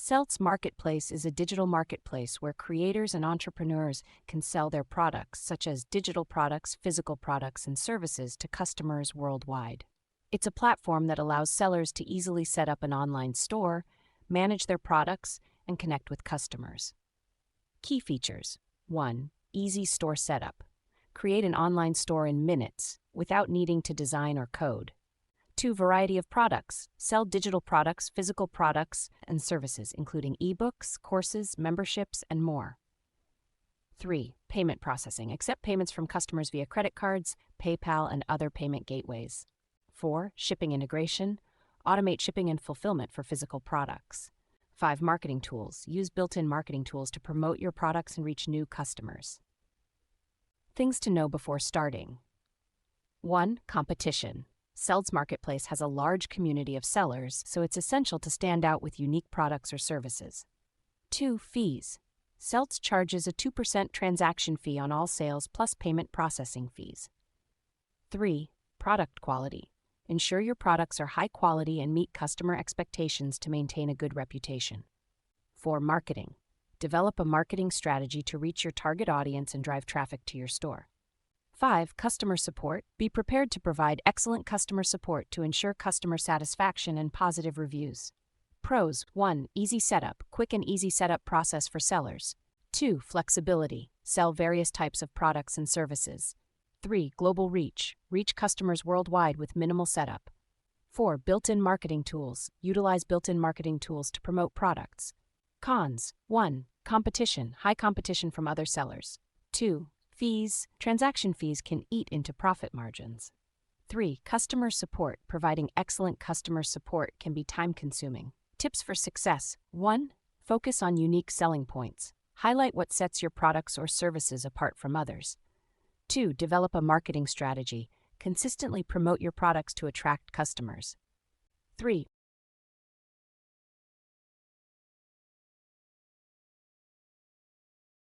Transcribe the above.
Selz Marketplace is a digital marketplace where creators and entrepreneurs can sell their products, such as digital products, physical products, and services to customers worldwide. It's a platform that allows sellers to easily set up an online store, manage their products, and connect with customers. Key features. 1. Easy store setup. Create an online store in minutes without needing to design or code. 2. Variety of products. Sell digital products, physical products, and services, including ebooks, courses, memberships, and more. 3. Payment processing. Accept payments from customers via credit cards, PayPal, and other payment gateways. 4. Shipping integration. Automate shipping and fulfillment for physical products. 5. Marketing tools. Use built-in marketing tools to promote your products and reach new customers. Things to know before starting. 1. Competition. Selz Marketplace has a large community of sellers, so it's essential to stand out with unique products or services. 2. Fees. Selz charges a 2% transaction fee on all sales plus payment processing fees. 3. Product quality. Ensure your products are high quality and meet customer expectations to maintain a good reputation. 4. Marketing. Develop a marketing strategy to reach your target audience and drive traffic to your store. 5. Customer support. Be prepared to provide excellent customer support to ensure customer satisfaction and positive reviews. Pros. 1. Easy setup. Quick and easy setup process for sellers. 2. Flexibility. Sell various types of products and services. 3. Global reach. Reach customers worldwide with minimal setup. 4. Built-in marketing tools. Utilize built-in marketing tools to promote products. Cons. 1. Competition. High competition from other sellers. 2. Fees. Transaction fees can eat into profit margins. 3. Customer support. Providing excellent customer support can be time-consuming. Tips for success. 1. Focus on unique selling points. Highlight what sets your products or services apart from others. 2. Develop a marketing strategy. Consistently promote your products to attract customers. 3.